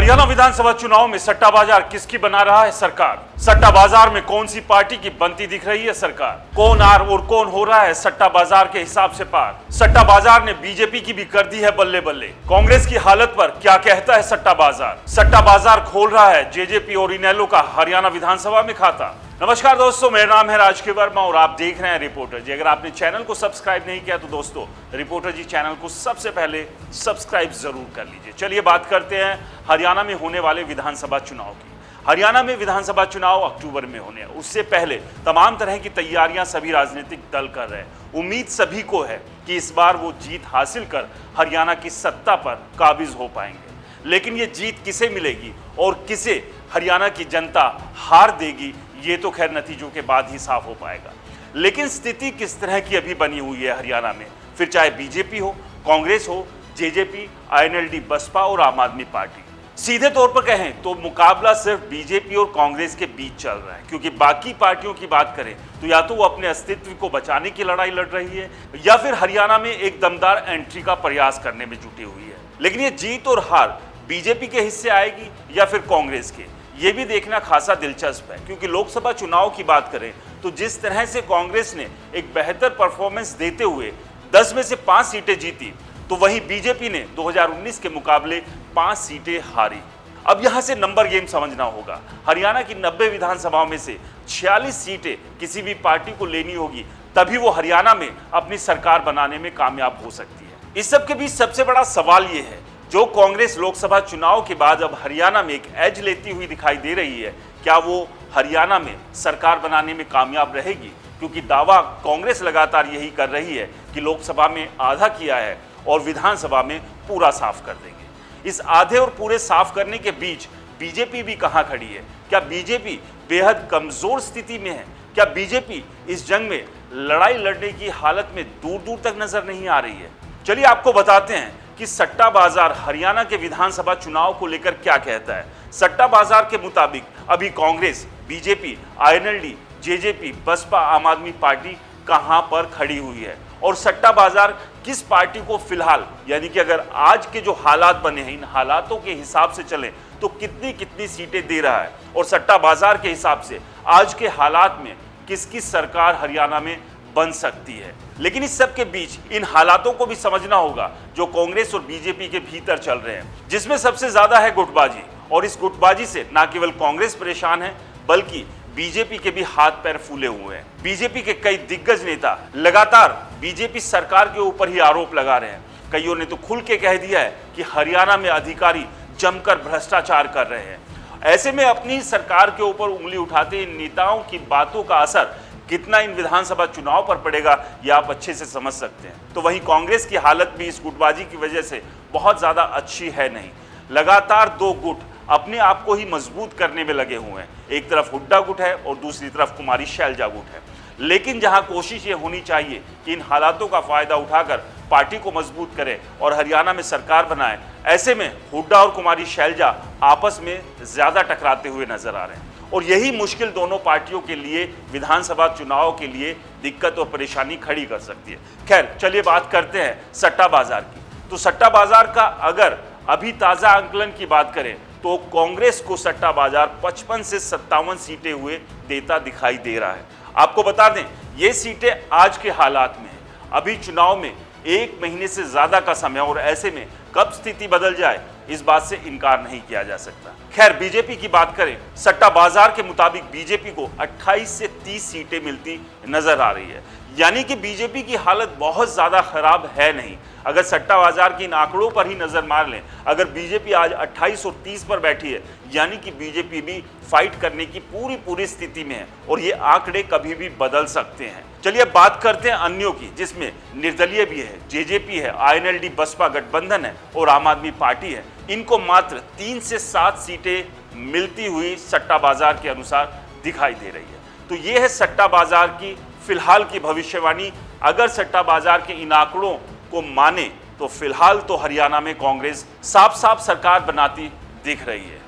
हरियाणा विधानसभा चुनाव में सट्टा बाजार किसकी बना रहा है सरकार? सट्टा बाजार में कौन सी पार्टी की बनती दिख रही है सरकार? कौन आर और कौन हो रहा है सट्टा बाजार के हिसाब से पार? सट्टा बाजार ने बीजेपी की भी कर दी है बल्ले बल्ले। कांग्रेस की हालत पर क्या कहता है सट्टा बाजार? सट्टा बाजार खोल रहा है जेजेपी और इनेलो का हरियाणा विधानसभा में खाता। नमस्कार दोस्तों, मेरा नाम है राजकीय वर्मा और आप देख रहे हैं रिपोर्टर जी। अगर आपने चैनल को सब्सक्राइब नहीं किया तो दोस्तों रिपोर्टर जी चैनल को सबसे पहले सब्सक्राइब जरूर कर लीजिए। चलिए बात करते हैं हरियाणा में होने वाले विधानसभा चुनाव की। हरियाणा में विधानसभा चुनाव अक्टूबर में होने हैं। उससे पहले तमाम तरह की तैयारियां सभी राजनीतिक दल कर रहे हैं। उम्मीद सभी को है कि इस बार वो जीत हासिल कर हरियाणा की सत्ता पर काबिज हो पाएंगे। लेकिन ये जीत किसे मिलेगी और किसे हरियाणा की जनता हार देगी, ये तो खैर नतीजों के बाद ही साफ हो पाएगा। लेकिन स्थिति किस तरह की अभी बनी हुई है हरियाणा में, फिर चाहे बीजेपी हो, कांग्रेस हो, जेजेपी, आईएनएलडी, बसपा और आम आदमी पार्टी। सीधे तौर पर कहें तो मुकाबला सिर्फ बीजेपी और कांग्रेस के बीच चल रहा है, क्योंकि बाकी पार्टियों की बात करें तो या तो वो अपने अस्तित्व को बचाने की लड़ाई लड़ रही है या फिर हरियाणा में एक दमदार एंट्री का प्रयास करने में जुटी हुई है। लेकिन ये जीत और हार बीजेपी के हिस्से आएगी या फिर कांग्रेस के, ये भी देखना खासा दिलचस्प है। क्योंकि लोकसभा चुनाव की बात करें तो जिस तरह से कांग्रेस ने एक बेहतर परफॉर्मेंस देते हुए 10 में से 5 सीटें जीती, तो वहीं बीजेपी ने 2019 के मुकाबले 5 सीटें हारी। अब यहां से नंबर गेम समझना होगा। हरियाणा की 90 विधानसभाओं में से 46 सीटें किसी भी पार्टी को लेनी होगी, तभी वो हरियाणा में अपनी सरकार बनाने में कामयाब हो सकती है। इस सब के बीच सबसे बड़ा सवाल ये है, जो कांग्रेस लोकसभा चुनाव के बाद अब हरियाणा में एक एज लेती हुई दिखाई दे रही है, क्या वो हरियाणा में सरकार बनाने में कामयाब रहेगी? क्योंकि दावा कांग्रेस लगातार यही कर रही है कि लोकसभा में आधा किया है और विधानसभा में पूरा साफ कर देंगे। इस आधे और पूरे साफ करने के बीच बीजेपी भी कहां खड़ी है? क्या बीजेपी बेहद कमजोर स्थिति में है? क्या बीजेपी इस जंग में लड़ाई लड़ने की हालत में दूर दूर तक नजर नहीं आ रही है? चलिए आपको बताते हैं कि सट्टा बाजार हरियाणा के विधानसभा चुनाव को लेकर क्या कहता है। सट्टा बाजार के मुताबिक अभी Congress, BJP, INLD, JJP, Baspa, Aam Aadmi party कहां पर खड़ी हुई है और सट्टा बाजार किस पार्टी को फिलहाल, यानी कि अगर आज के जो हालात बने हैं इन हालातों के हिसाब से चलें तो कितनी कितनी सीटें दे रहा है और सट्टा बाजार के हिसाब से आज के हालात में किसकी सरकार हरियाणा में बन सकती है। लेकिन इस सब के बीच इन हालातों को भी समझना होगा जो कांग्रेस और बीजेपी के भीतर चल रहे हैं, जिसमें सबसे ज्यादा है गुटबाजी। और इस गुटबाजी से ना केवल कांग्रेस परेशान है बल्कि बीजेपी के भी हाथ पैर फूले हुए हैं। बीजेपी के कई दिग्गज नेता लगातार बीजेपी सरकार के ऊपर ही आरोप लगा रहे हैं। कईयों ने तो खुल के कह दिया है कि हरियाणा में अधिकारी जमकर भ्रष्टाचार कर रहे हैं। ऐसे में अपनी सरकार के ऊपर उंगली उठाते इन नेताओं की बातों का असर कितना इन विधानसभा चुनाव पर पड़ेगा, यह आप अच्छे से समझ सकते हैं। तो वहीं कांग्रेस की हालत भी इस गुटबाजी की वजह से बहुत ज्यादा अच्छी है नहीं। लगातार 2 गुट अपने आप को ही मजबूत करने में लगे हुए हैं। एक तरफ हुड्डा गुट है और दूसरी तरफ कुमारी शैलजा गुट है। लेकिन जहां कोशिश ये होनी चाहिए कि इन हालातों का फायदा उठाकर पार्टी को मजबूत करे और हरियाणा में सरकार बनाए, ऐसे में हुड्डा और कुमारी शैलजा आपस में ज्यादा टकराते हुए नजर आ रहे हैं। और यही मुश्किल दोनों पार्टियों के लिए विधानसभा चुनाव के लिए दिक्कत और परेशानी खड़ी कर सकती है। खैर चलिए बात करते हैं सट्टा बाजार की। तो सट्टा बाजार का अगर अभी ताजा आंकलन की बात करें तो कांग्रेस को सट्टा बाजार 55 से 57 सीटें हुए देता दिखाई दे रहा है। आपको बता दें ये सीटें आज के हालात में है। अभी चुनाव में 1 महीने से ज्यादा का समय और ऐसे में कब स्थिति बदल जाए इस बात से इनकार नहीं किया जा सकता। खैर बीजेपी की बात करें, सट्टा बाजार के मुताबिक बीजेपी को 28 से 30 सीटें मिलती नजर आ रही है। यानी कि बीजेपी की हालत बहुत ज्यादा खराब है नहीं। अगर सट्टा बाजार के इन आंकड़ों पर ही नजर मार लें, अगर बीजेपी आज 28 और 30 पर बैठी है, यानी कि बीजेपी भी फाइट करने की पूरी स्थिति में है और ये आंकड़े कभी भी बदल सकते हैं। चलिए अब बात करते हैं अन्यों की, जिसमें निर्दलीय भी है, जेजेपी है, आईएनएलडी, बसपा गठबंधन है और आम आदमी पार्टी है। इनको मात्र 3 से 7 सीटें मिलती हुई सट्टा बाजार के अनुसार दिखाई दे रही है। तो ये है सट्टा बाजार की फिलहाल की भविष्यवाणी। अगर सट्टा बाजार के इन आंकड़ों को माने तो फिलहाल तो हरियाणा में कांग्रेस साफ सरकार बनाती दिख रही है।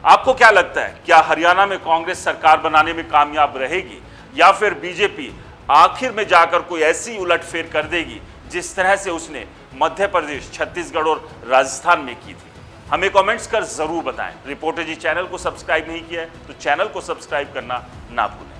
आपको क्या लगता है, क्या हरियाणा में कांग्रेस सरकार बनाने में कामयाब रहेगी या फिर बीजेपी आखिर में जाकर कोई ऐसी उलटफेर कर देगी जिस तरह से उसने मध्य प्रदेश, छत्तीसगढ़ और राजस्थान में की थी? हमें कमेंट्स कर जरूर बताएं। रिपोर्टर जी चैनल को सब्सक्राइब नहीं किया है तो चैनल को सब्सक्राइब करना ना भूलें।